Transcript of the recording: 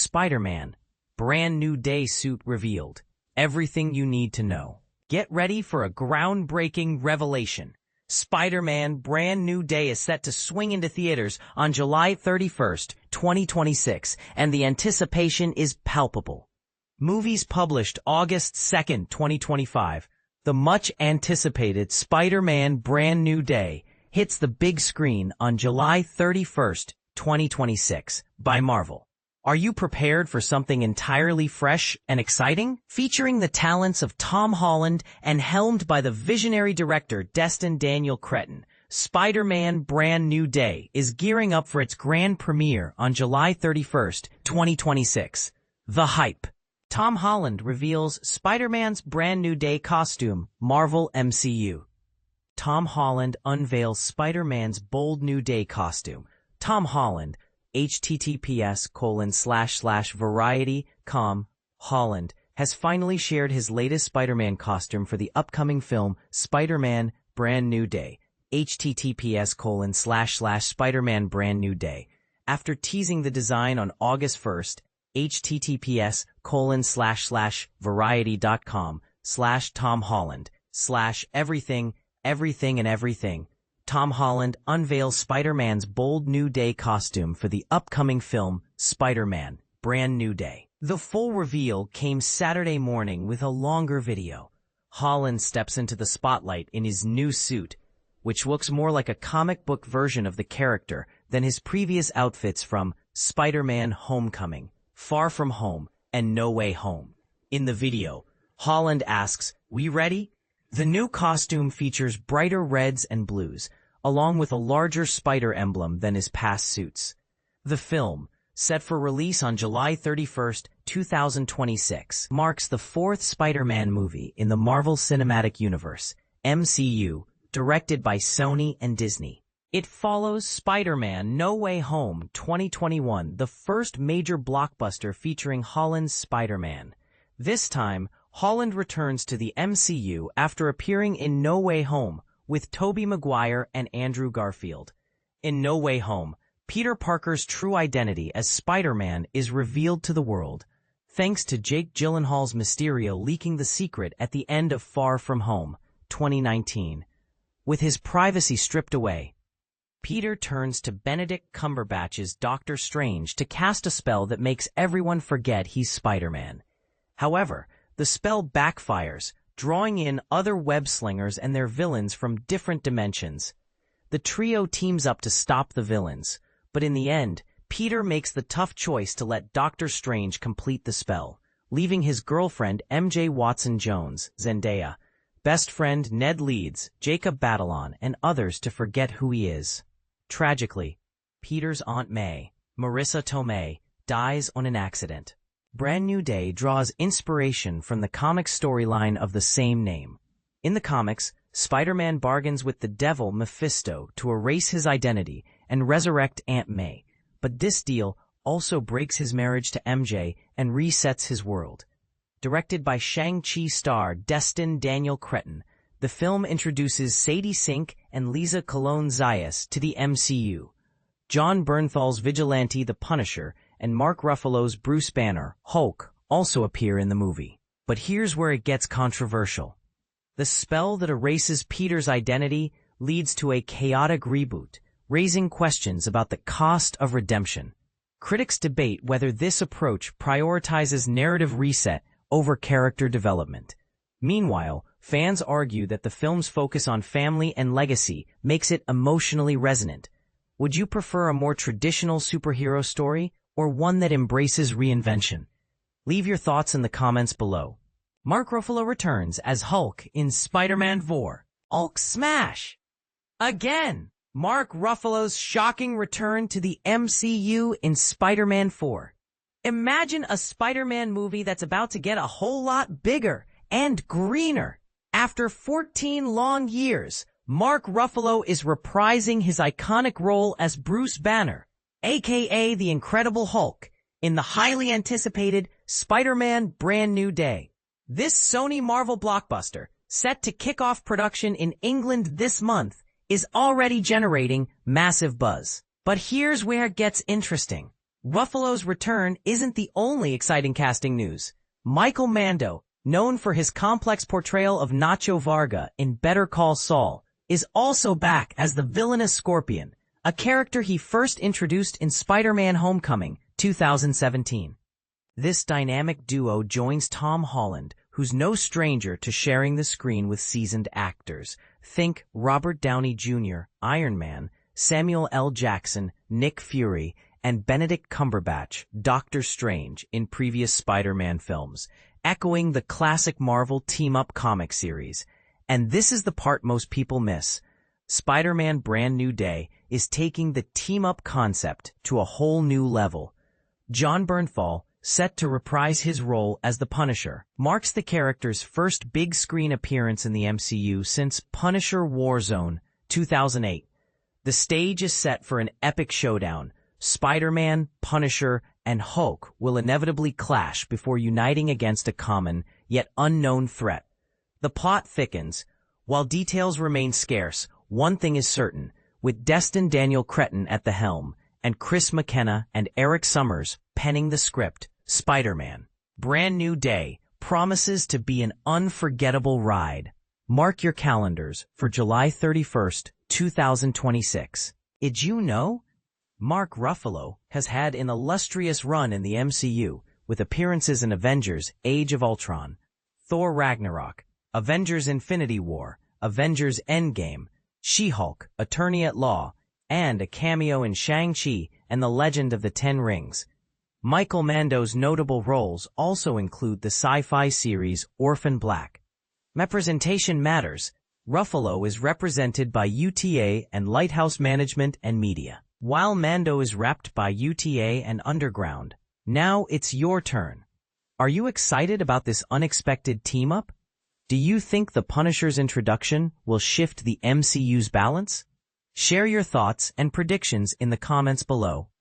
Spider-Man, brand new day suit revealed. Everything you need to know. Get ready for a groundbreaking revelation. Spider-Man Brand New Day is set to swing into theaters on July 31st, 2026, and the anticipation is palpable. Movies published August 2nd, 2025. The much-anticipated Spider-Man Brand New Day hits the big screen on July 31st, 2026, by Marvel. Are you prepared for something entirely fresh and exciting? Featuring the talents of Tom Holland and helmed by the visionary director Destin Cretton, Spider-Man Brand New Day is gearing up for its grand premiere on July 31st, 2026. The hype. Tom Holland reveals Spider-Man's Brand New Day costume, Marvel MCU. Tom Holland unveils Spider-Man's bold New Day costume. Tom Holland, https://variety.com, Holland, has finally shared his latest Spider-Man costume for the upcoming film Spider-Man Brand New Day, https://Spider-Man Brand New Day. After teasing the design on August 1st, https://variety.com/Tom Holland/everything and everything. Tom Holland unveils Spider-Man's bold New Day costume for the upcoming film Spider-Man Brand New Day. The full reveal came Saturday morning with a longer video. Holland steps into the spotlight in his new suit, which looks more like a comic book version of the character than his previous outfits from Spider-Man Homecoming, Far From Home, and No Way Home. In the video, Holland asks, "We ready?" The new costume features brighter reds and blues, along with a larger spider emblem than his past suits. The film, set for release on July 31st, 2026, marks the fourth Spider-Man movie in the Marvel Cinematic Universe, MCU, directed by Sony and Disney. It follows Spider-Man No Way Home 2021, the first major blockbuster featuring Holland's Spider-Man. This time, Holland returns to the MCU after appearing in No Way Home with Tobey Maguire and Andrew Garfield. In No Way Home, Peter Parker's true identity as Spider-Man is revealed to the world, thanks to Jake Gyllenhaal's Mysterio leaking the secret at the end of Far From Home 2019. With his privacy stripped away, Peter turns to Benedict Cumberbatch's Doctor Strange to cast a spell that makes everyone forget he's Spider-Man. However, the spell backfires, drawing in other web-slingers and their villains from different dimensions. The trio teams up to stop the villains, but in the end, Peter makes the tough choice to let Doctor Strange complete the spell, leaving his girlfriend MJ Watson-Jones, Zendaya, best friend Ned Leeds, Jacob Batalon, and others to forget who he is. Tragically, Peter's Aunt May, Marissa Tomei, dies on an accident. Brand New Day draws inspiration from the comic storyline of the same name. In the comics, Spider-Man bargains with the devil Mephisto to erase his identity and resurrect Aunt May, but this deal also breaks his marriage to MJ and resets his world. Directed by Shang-Chi star Destin Cretton, the film introduces Sadie Sink and Lisa Colon-Zayas to the MCU. John Bernthal's Vigilante the Punisher and Mark Ruffalo's Bruce Banner, Hulk, also appear in the movie. But here's where it gets controversial. The spell that erases Peter's identity leads to a chaotic reboot, raising questions about the cost of redemption. Critics debate whether this approach prioritizes narrative reset over character development. Meanwhile, fans argue that the film's focus on family and legacy makes it emotionally resonant. Would you prefer a more traditional superhero story or one that embraces reinvention? Leave your thoughts in the comments below. Mark Ruffalo returns as Hulk in Spider-Man 4. Hulk smash! Again! Mark Ruffalo's shocking return to the MCU in Spider-Man 4. Imagine a Spider-Man movie that's about to get a whole lot bigger and greener. After 14 long years, Mark Ruffalo is reprising his iconic role as Bruce Banner, aka the Incredible Hulk, in the highly anticipated Spider-Man Brand New Day. This Sony Marvel blockbuster, set to kick off production in England this month, is already generating massive buzz. But here's where it gets interesting. Ruffalo's return isn't the only exciting casting news. Michael Mando, known for his complex portrayal of Nacho Varga in Better Call Saul, is also back as the villainous Scorpion, a character he first introduced in Spider-Man Homecoming, 2017. This dynamic duo joins Tom Holland, who's no stranger to sharing the screen with seasoned actors. Think Robert Downey Jr., Iron Man, Samuel L. Jackson, Nick Fury, and Benedict Cumberbatch, Doctor Strange, in previous Spider-Man films, echoing the classic Marvel team-up comic series. And this is the part most people miss. Spider-Man Brand New Day is taking the team-up concept to a whole new level. Jon Bernthal, set to reprise his role as the Punisher, marks the character's first big-screen appearance in the MCU since Punisher Warzone, 2008. The stage is set for an epic showdown. Spider-Man, Punisher, and Hulk will inevitably clash before uniting against a common, yet unknown threat. The plot thickens. While details remain scarce, one thing is certain. With Destin Daniel Cretton at the helm, and Chris McKenna and Eric Summers penning the script, Spider-Man Brand New Day promises to be an unforgettable ride. Mark your calendars for July 31st, 2026. Did you know? Mark Ruffalo has had an illustrious run in the MCU, with appearances in Avengers Age of Ultron, Thor Ragnarok, Avengers Infinity War, Avengers Endgame, She-Hulk, Attorney at Law, and a cameo in Shang-Chi and the Legend of the Ten Rings. Michael Mando's notable roles also include the sci-fi series Orphan Black. Representation matters. Ruffalo is represented by UTA and Lighthouse Management and Media, while Mando is repped by UTA and Underground. Now it's your turn. Are you excited about this unexpected team-up? Do you think the Punisher's introduction will shift the MCU's balance? Share your thoughts and predictions in the comments below.